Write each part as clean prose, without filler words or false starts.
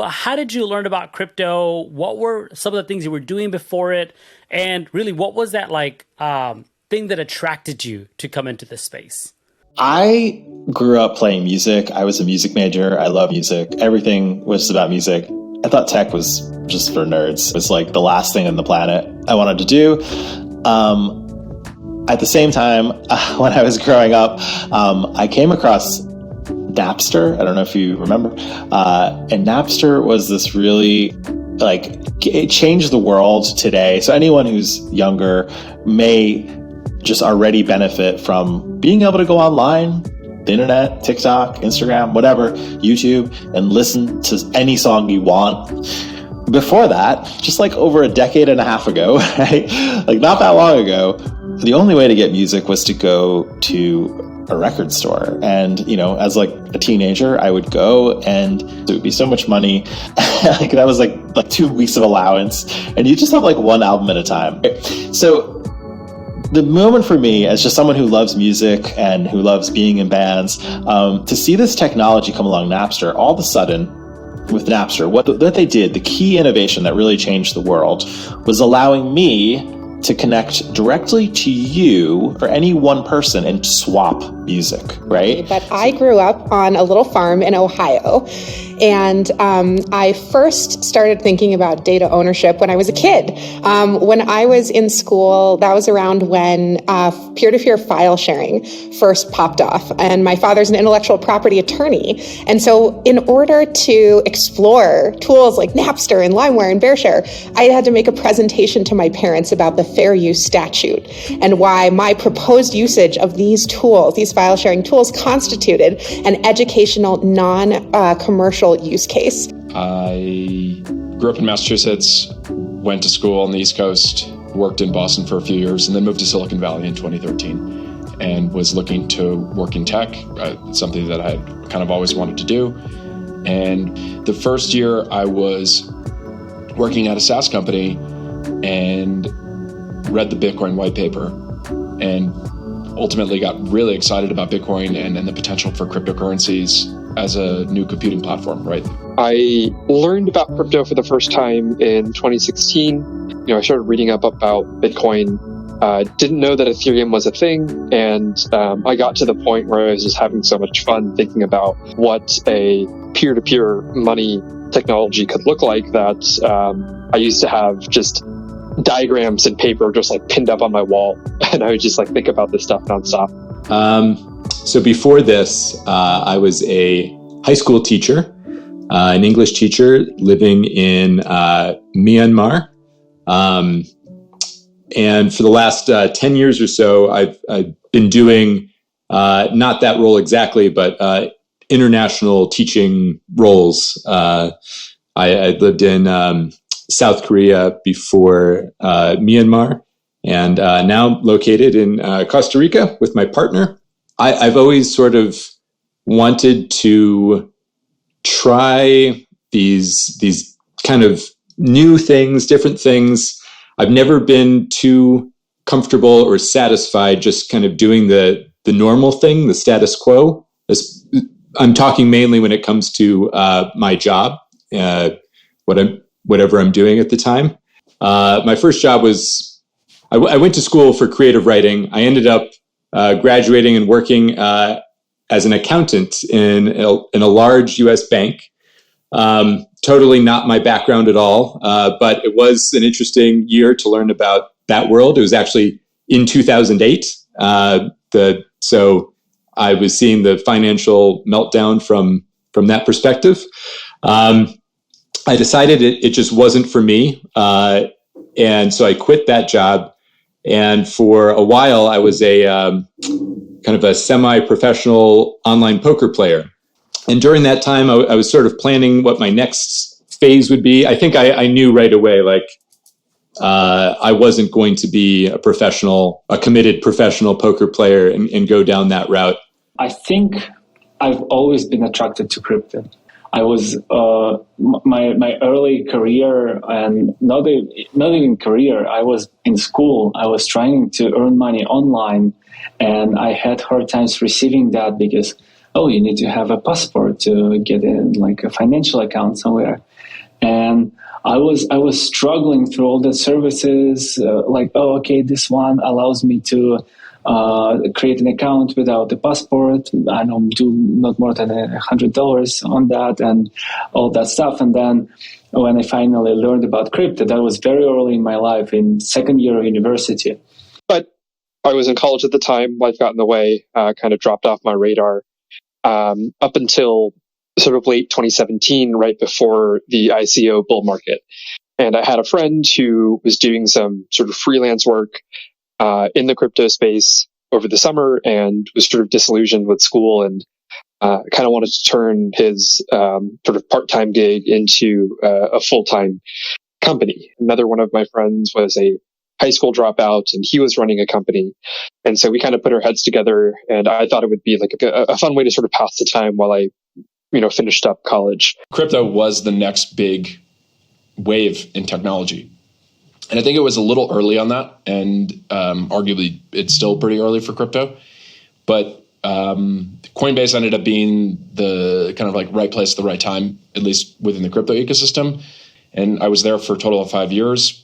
how did you learn about crypto? What were some of the things you were doing before it? And really, what was that like thing that attracted you to come into this space? I grew up playing music. I was a music major. I love music. Everything was about music. I thought tech was just for nerds. It was like the last thing on the planet I wanted to do. At the same time, when I was growing up, I came across Napster. I don't know if you remember. And Napster was this really, like, it changed the world today. So anyone who's younger may just already benefit from being able to go online, the internet, TikTok, Instagram, whatever, YouTube, and listen to any song you want. Before that, just like over a decade and a half ago, right? Like not that long ago, the only way to get music was to go to a record store. And, you know, as like a teenager, I would go and it would be so much money. Like that was like 2 weeks of allowance. And you just have like one album at a time. So the moment for me, as just someone who loves music and who loves being in bands, to see this technology come along, Napster, all of a sudden, with Napster, what they did, the key innovation that really changed the world, was allowing me to connect directly to you or any one person and swap music, right? But I grew up on a little farm in Ohio, and I first started thinking about data ownership when I was a kid. When I was in school, that was around when peer-to-peer file sharing first popped off, and my father's an intellectual property attorney. And so in order to explore tools like Napster and LimeWire and BearShare, I had to make a presentation to my parents about the Fair Use Statute and why my proposed usage of these tools, these file sharing tools, constituted an educational, non-commercial use case. I grew up in Massachusetts, went to school on the East Coast, worked in Boston for a few years, and then moved to Silicon Valley in 2013 and was looking to work in tech, something that I had kind of always wanted to do. And the first year I was working at a SaaS company and read the Bitcoin white paper and ultimately got really excited about Bitcoin and the potential for cryptocurrencies as a new computing platform, right? I learned about crypto for the first time in 2016. You know, I started reading up about Bitcoin, didn't know that Ethereum was a thing, and I got to the point where I was just having so much fun thinking about what a peer-to-peer money technology could look like that I used to have just diagrams and paper just like pinned up on my wall, and I would just like think about this stuff nonstop. So before this, I was a high school teacher, an English teacher living in Myanmar. And for the last 10 years or so, I've been doing not that role exactly, but international teaching roles. I lived in South Korea before Myanmar, and now located in Costa Rica with my partner. I've always sort of wanted to try these kind of new things, different things. I've never been too comfortable or satisfied just kind of doing the normal thing, the status quo. I'm talking mainly when it comes to my job, whatever I'm doing at the time. My first job was, I went to school for creative writing. I ended up graduating and working as an accountant in a large U.S. bank. Totally not my background at all, but it was an interesting year to learn about that world. It was actually in 2008. So I was seeing the financial meltdown from that perspective. I decided it just wasn't for me. And so I quit that job. And for a while, I was a kind of a semi-professional online poker player. And during that time, I was sort of planning what my next phase would be. I think I knew right away, like, I wasn't going to be a committed professional poker player and go down that route. I think I've always been attracted to crypto. I was my early career, and not even career. I was in school. I was trying to earn money online, and I had hard times receiving that because you need to have a passport to get in like a financial account somewhere. And I was struggling through all the services, okay, this one allows me to create an account without a passport. I don't do not more than $100 on that and all that stuff. And then when I finally learned about crypto, that was very early in my life, in second year of university. But I was in college at the time. Life got in the way, kind of dropped off my radar up until sort of late 2017, right before the ICO bull market. And I had a friend who was doing some sort of freelance work in the crypto space over the summer and was sort of disillusioned with school and kind of wanted to turn his sort of part-time gig into a full-time company. Another one of my friends was a high school dropout and he was running a company. And so we kind of put our heads together, and I thought it would be like a fun way to sort of pass the time while I, finished up college. Crypto was the next big wave in technology. And I think it was a little early on that, and arguably it's still pretty early for crypto. But Coinbase ended up being the kind of like right place at the right time, at least within the crypto ecosystem. And I was there for a total of 5 years.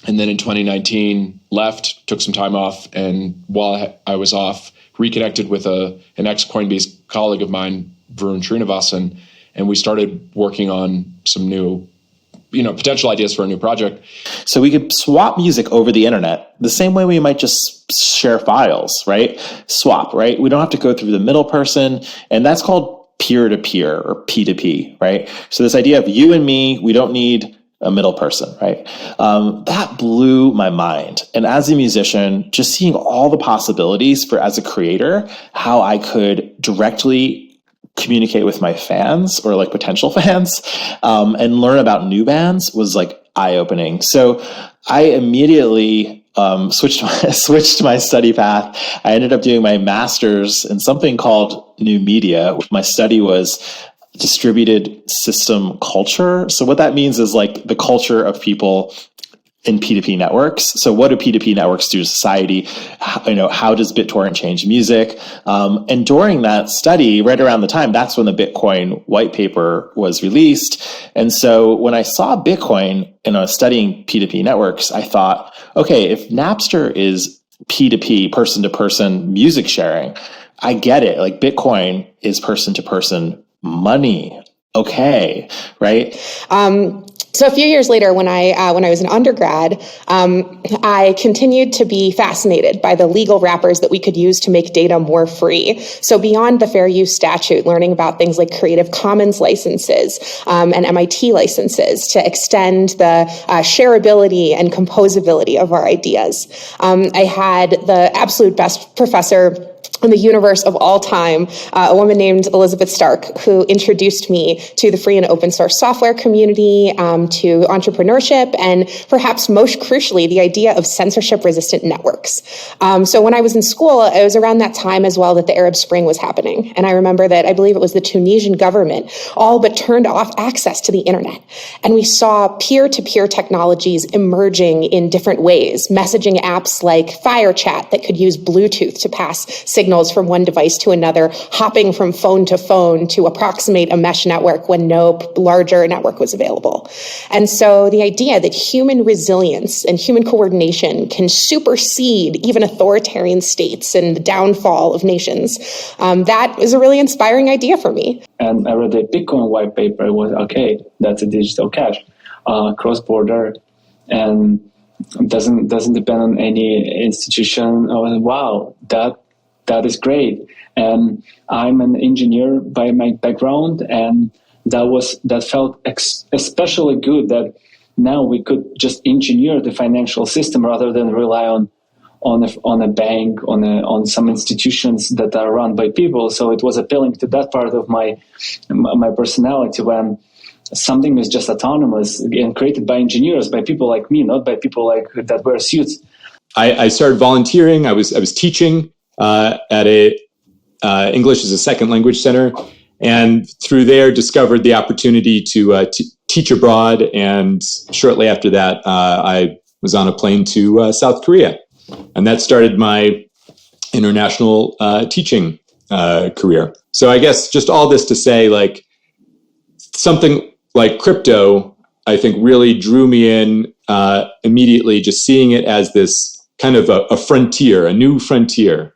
And then in 2019, left, took some time off. And while I was off, reconnected with an ex-Coinbase colleague of mine, Varun Srinivasan, and we started working on some new potential ideas for a new project. So we could swap music over the internet the same way we might just share files, right? Swap, right? We don't have to go through the middle person. And that's called peer-to-peer or P2P, right? So this idea of you and me, we don't need a middle person, right? That blew my mind. And as a musician, just seeing all the possibilities for, as a creator, how I could directly communicate with my fans or like potential fans and learn about new bands was like eye-opening. So I immediately switched my study path. I ended up doing my master's in something called new media. My study was distributed system culture. So what that means is like the culture of people in P2P networks. So what do P2P networks do to society? How does BitTorrent change music? And during that study, right around the time, that's when the Bitcoin white paper was released. And so when I saw Bitcoin and I was studying P2P networks, I thought, okay, if Napster is P2P, person-to-person music sharing, I get it. Like Bitcoin is person-to-person money. Okay, right? So a few years later, when I was an undergrad, I continued to be fascinated by the legal wrappers that we could use to make data more free. So beyond the fair use statute, learning about things like Creative Commons licenses and MIT licenses to extend the shareability and composability of our ideas. I had the absolute best professor in the universe of all time, a woman named Elizabeth Stark, who introduced me to the free and open source software community, to entrepreneurship, and perhaps most crucially, the idea of censorship-resistant networks. So when I was in school, it was around that time as well that the Arab Spring was happening. And I remember that I believe it was the Tunisian government all but turned off access to the internet. And we saw peer-to-peer technologies emerging in different ways, messaging apps like FireChat that could use Bluetooth to pass signals from one device to another, hopping from phone to phone to approximate a mesh network when no larger network was available. And so the idea that human resilience and human coordination can supersede even authoritarian states and the downfall of nations, that is a really inspiring idea for me. And I read the Bitcoin white paper. It was, okay, that's a digital cash, cross-border, and doesn't depend on any institution. I was, wow, that is great. And I'm an engineer by my background, and that felt especially good that now we could just engineer the financial system rather than rely on a bank, on some institutions that are run by people. So it was appealing to that part of my personality, when something is just autonomous and created by engineers, by people like me, not by people like that wear suits. I started volunteering. I was teaching at a English as a second language center, and through there discovered the opportunity to teach abroad. And shortly after that, I was on a plane to South Korea, and that started my international teaching career. So I guess just all this to say, like, something like crypto, I think really drew me in immediately, just seeing it as this kind of a frontier, a new frontier,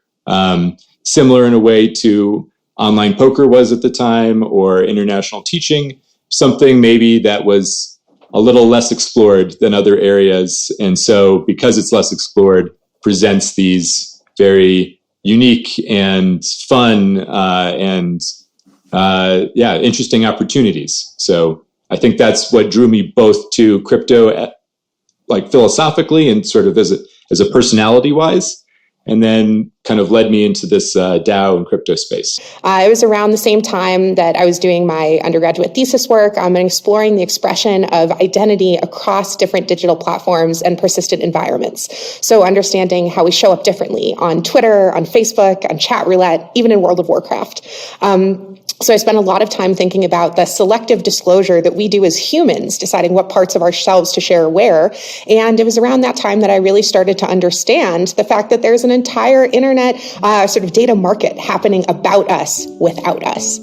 similar in a way to online poker was at the time, or international teaching, something maybe that was a little less explored than other areas. And so because it's less explored, presents these very unique and fun interesting opportunities. So I think that's what drew me both to crypto, like philosophically and sort of as a personality wise, and then kind of led me into this DAO and crypto space. It was around the same time that I was doing my undergraduate thesis work and exploring the expression of identity across different digital platforms and persistent environments. So understanding how we show up differently on Twitter, on Facebook, on chat roulette, even in World of Warcraft. So I spent a lot of time thinking about the selective disclosure that we do as humans, deciding what parts of ourselves to share where. And it was around that time that I really started to understand the fact that there's an entire internet sort of data market happening about us without us.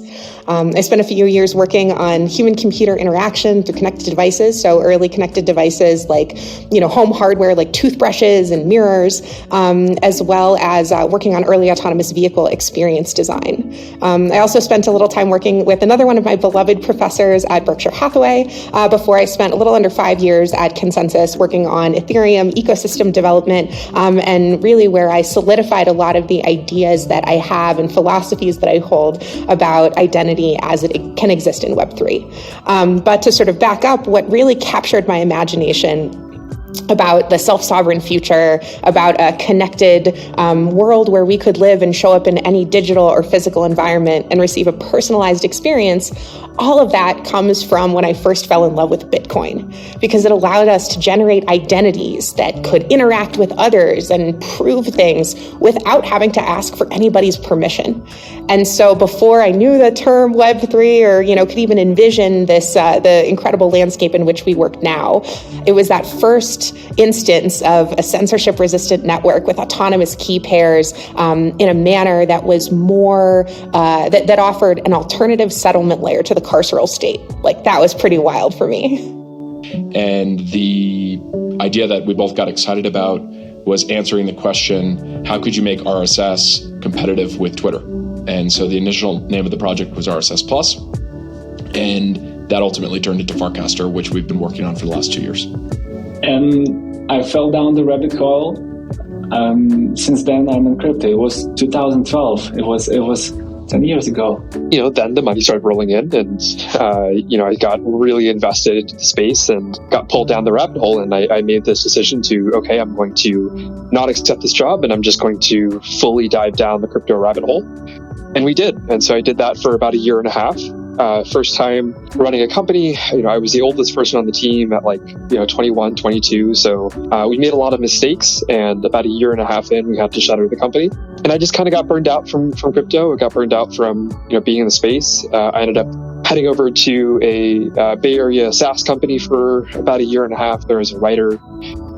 I spent a few years working on human-computer interaction through connected devices. So early connected devices like, home hardware like toothbrushes and mirrors, as well as working on early autonomous vehicle experience design. I also spent a little time working with another one of my beloved professors at Berkshire Hathaway before I spent a little under 5 years at Consensus working on Ethereum ecosystem development, and really where I solidified a lot of the ideas that I have and philosophies that I hold about identity as it can exist in Web3. But to sort of back up, what really captured my imagination about the self-sovereign future, about a connected world where we could live and show up in any digital or physical environment and receive a personalized experience, all of that comes from when I first fell in love with Bitcoin, because it allowed us to generate identities that could interact with others and prove things without having to ask for anybody's permission. And so before I knew the term Web3 or, could even envision this, the incredible landscape in which we work now, it was that first instance of a censorship-resistant network with autonomous key pairs in a manner that was more, that offered an alternative settlement layer to the carceral state. Like, that was pretty wild for me. And the idea that we both got excited about was answering the question, how could you make RSS competitive with Twitter? And so the initial name of the project was RSS Plus, and that ultimately turned into Farcaster, which we've been working on for the last 2 years. And I fell down the rabbit hole. Since then, I'm in crypto. It was 2012. It was 10 years ago. Then the money started rolling in, and I got really invested into the space and got pulled down the rabbit hole. And I made this decision to, okay, I'm going to not accept this job, and I'm just going to fully dive down the crypto rabbit hole. And we did. And so I did that for about a year and a half. First time running a company, I was the oldest person on the team at 21, 22. So we made a lot of mistakes, and about a year and a half in, we had to shutter the company. And I just kind of got burned out from crypto. I got burned out from, being in the space. I ended up heading over to a Bay Area SaaS company for about a year and a half there as a writer.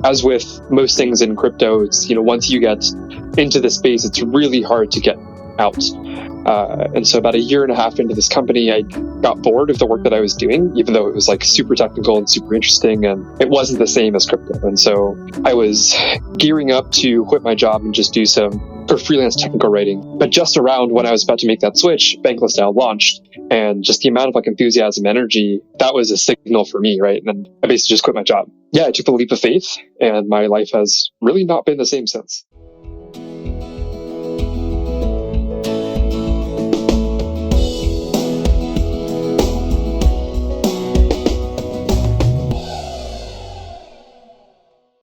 As with most things in crypto, it's, once you get into the space, it's really hard to get out. And so about a year and a half into this company, I got bored of the work that I was doing, even though it was super technical and super interesting, and it wasn't the same as crypto. And so I was gearing up to quit my job and just do some freelance technical writing. But just around when I was about to make that switch, Bankless DAO launched, and just the amount of enthusiasm, energy, that was a signal for me, right? And I basically just quit my job. Yeah, I took the leap of faith, and my life has really not been the same since.